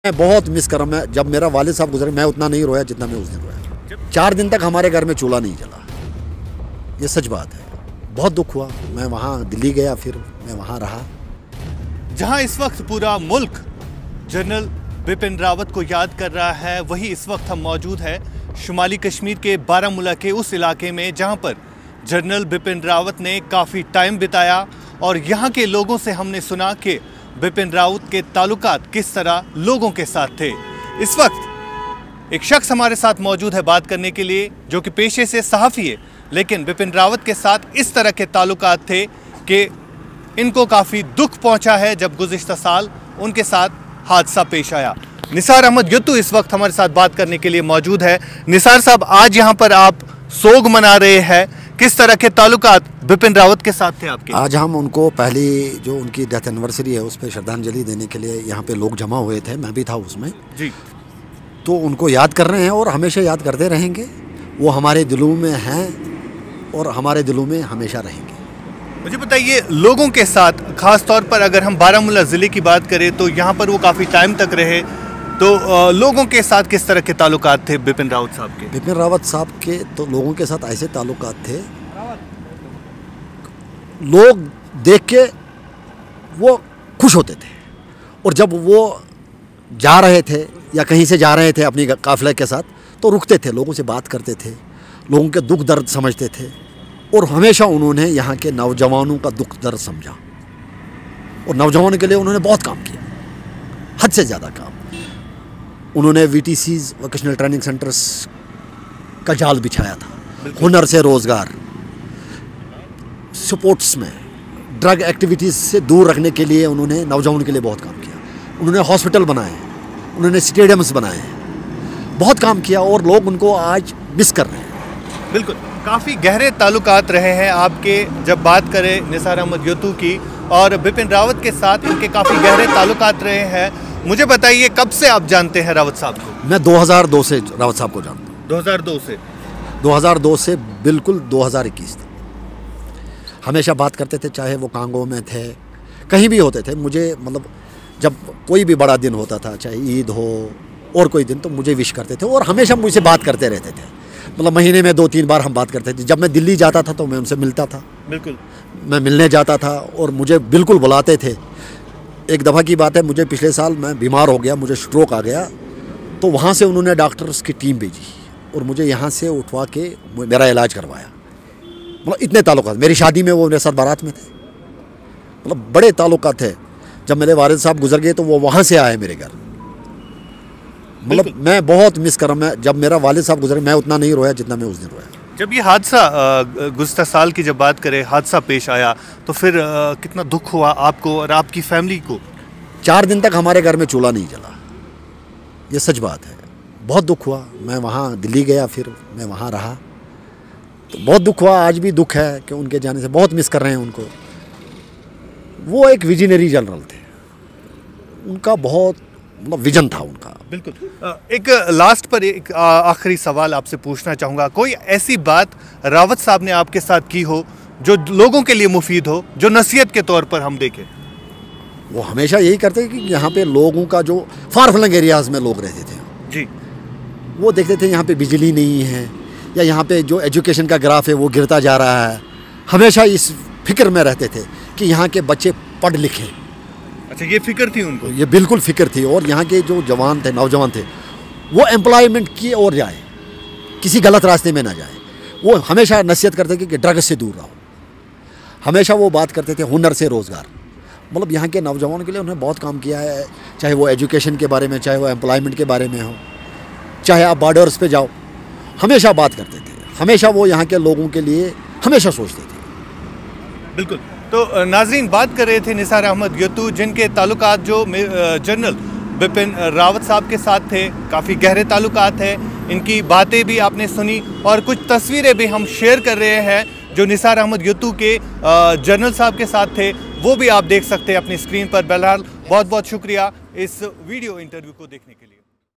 मैं बहुत मिस कर रहा हूँ। मैं जब मेरा वालिद साहब गुजरे मैं उतना नहीं रोया जितना मैं उस दिन रोया। 4 दिन तक हमारे घर में चूल्हा नहीं जला, ये सच बात है। बहुत दुख हुआ। मैं वहाँ दिल्ली गया, फिर मैं वहाँ रहा। जहाँ इस वक्त पूरा मुल्क जनरल बिपिन रावत को याद कर रहा है, वही इस वक्त हम मौजूद हैं शुमाली कश्मीर के बारामूला के उस इलाके में जहाँ पर जनरल बिपिन रावत ने काफ़ी टाइम बिताया और यहाँ के लोगों से हमने सुना कि बिपिन रावत के ताल्लुकात किस तरह लोगों के साथ थे। इस वक्त एक शख्स हमारे साथ मौजूद है बात करने के लिए, जो कि पेशे से सहाफ़ी है, लेकिन बिपिन रावत के साथ इस तरह के ताल्लुकात थे कि इनको काफ़ी दुख पहुंचा है जब गुज़िश्ता साल उनके साथ हादसा पेश आया। निसार अहमद यत्तू इस वक्त हमारे साथ बात करने के लिए मौजूद है। निसार साहब, आज यहाँ पर आप सोग मना रहे हैं, किस तरह के ताल्लुकात बिपिन रावत के साथ थे आपके? आज हम उनको पहली जो उनकी डेथ एनिवर्सरी है उस पर श्रद्धांजलि देने के लिए यहाँ पे लोग जमा हुए थे, मैं भी था उसमें जी। तो उनको याद कर रहे हैं और हमेशा याद करते रहेंगे। वो हमारे दिलों में हैं और हमारे दिलों में हमेशा रहेंगे। मुझे बताइए, लोगों के साथ खास तौर पर अगर हम बारामूला ज़िले की बात करें तो यहाँ पर वो काफ़ी टाइम तक रहे, तो लोगों के साथ किस तरह के ताल्लुकात थे बिपिन रावत साहब के? बिपिन रावत साहब के तो लोगों के साथ ऐसे ताल्लुकात थे, लोग देख के वो खुश होते थे और जब वो जा रहे थे या कहीं से जा रहे थे अपनी काफिले के साथ तो रुकते थे, लोगों से बात करते थे, लोगों के दुख दर्द समझते थे और हमेशा उन्होंने यहाँ के नौजवानों का दुख दर्द समझा और नौजवानों के लिए उन्होंने बहुत काम किया, हद से ज़्यादा काम। उन्होंने VTCs वोकेशनल ट्रेनिंग सेंटर्स का जाल बिछाया था, हुनर से रोज़गार, स्पोर्ट्स में ड्रग एक्टिविटीज़ से दूर रखने के लिए उन्होंने नौजवानों के लिए बहुत काम किया। उन्होंने हॉस्पिटल बनाए, उन्होंने स्टेडियम्स बनाए, बहुत काम किया और लोग उनको आज मिस कर रहे हैं। बिल्कुल, काफ़ी गहरे ताल्लुकात रहे हैं आपके। जब बात करें निसार अहमद यत्तू की और बिपिन रावत के साथ इनके काफ़ी गहरे ताल्लुकात रहे हैं। मुझे बताइए, कब से आप जानते हैं रावत साहब को? मैं 2002 से रावत साहब को जानता हूँ। 2002 से बिल्कुल 2021 तक हमेशा बात करते थे, चाहे वो कांगो में थे, कहीं भी होते थे। मुझे मतलब जब कोई भी बड़ा दिन होता था, चाहे ईद हो और कोई दिन, तो मुझे विश करते थे और हमेशा मुझसे बात करते रहते थे। मतलब महीने में 2-3 बार हम बात करते थे। जब मैं दिल्ली जाता था तो मैं उनसे मिलता था, बिल्कुल मैं मिलने जाता था और मुझे बिल्कुल बुलाते थे। एक दफ़ा की बात है, मुझे पिछले साल मैं बीमार हो गया, मुझे स्ट्रोक आ गया, तो वहाँ से उन्होंने डॉक्टर्स की टीम भेजी और मुझे यहाँ से उठवा के मेरा इलाज करवाया। मतलब इतने ताल्लुकात, मेरी शादी में वो मेरे साथ बारात में थे, मतलब बड़े ताल्लुकात थे। जब मेरे वालिद साहब गुजर गए तो वो वहाँ से आए मेरे घर। मतलब मैं बहुत मिस कर रहा हूँ। मैं जब मेरा वालिद साहब गुजरे मैं उतना नहीं रोया जितना मैं उस दिन रोया। जब ये हादसा गुज़िश्ता साल की जब बात करें, हादसा पेश आया, तो फिर कितना दुख हुआ आपको और आपकी फैमिली को? 4 दिन तक हमारे घर में चूल्हा नहीं जला, ये सच बात है। बहुत दुख हुआ। मैं वहाँ दिल्ली गया, फिर मैं वहाँ रहा, तो बहुत दुख हुआ। आज भी दुख है कि उनके जाने से बहुत मिस कर रहे हैं उनको। वो एक विजनरी जनरल थे, उनका बहुत मतलब विजन था उनका। बिल्कुल। एक लास्ट पर एक आखिरी सवाल आपसे पूछना चाहूँगा। कोई ऐसी बात रावत साहब ने आपके साथ की हो जो लोगों के लिए मुफीद हो, जो नसीहत के तौर पर हम देखें? वो हमेशा यही करते कि यहाँ पे लोगों का जो फार फ्लंग एरियाज़ में लोग रहते थे जी, वो देखते थे यहाँ पे बिजली नहीं है या यहाँ पे जो एजुकेशन का ग्राफ है वो गिरता जा रहा है। हमेशा इस फिक्र में रहते थे कि यहाँ के बच्चे पढ़ लिखें। अच्छा, ये फिक्र थी उनको? ये बिल्कुल फिक्र थी। और यहाँ के जो जवान थे, नौजवान थे, वो एम्प्लॉयमेंट की ओर जाए, किसी गलत रास्ते में ना जाए। वो हमेशा नसीहत करते थे कि ड्रग्स से दूर रहो। हमेशा वो बात करते थे हुनर से रोज़गार। मतलब यहाँ के नौजवानों के लिए उन्होंने बहुत काम किया है, चाहे वो एजुकेशन के बारे में, चाहे वो एम्प्लॉयमेंट के बारे में हो, चाहे आप बॉर्डर्स पे जाओ, हमेशा बात करते थे। हमेशा वो यहाँ के लोगों के लिए हमेशा सोचते थे। बिल्कुल। तो नाज़रीन, बात कर रहे थे निसार अहमद यत्तू, जिनके ताल्लुकात जो जनरल बिपिन रावत साहब के साथ थे, काफ़ी गहरे ताल्लुकात हैं। इनकी बातें भी आपने सुनी और कुछ तस्वीरें भी हम शेयर कर रहे हैं जो निसार अहमद यत्तू के जनरल साहब के साथ थे, वो भी आप देख सकते हैं अपनी स्क्रीन पर। बहरहाल बहुत बहुत शुक्रिया इस वीडियो इंटरव्यू को देखने के लिए।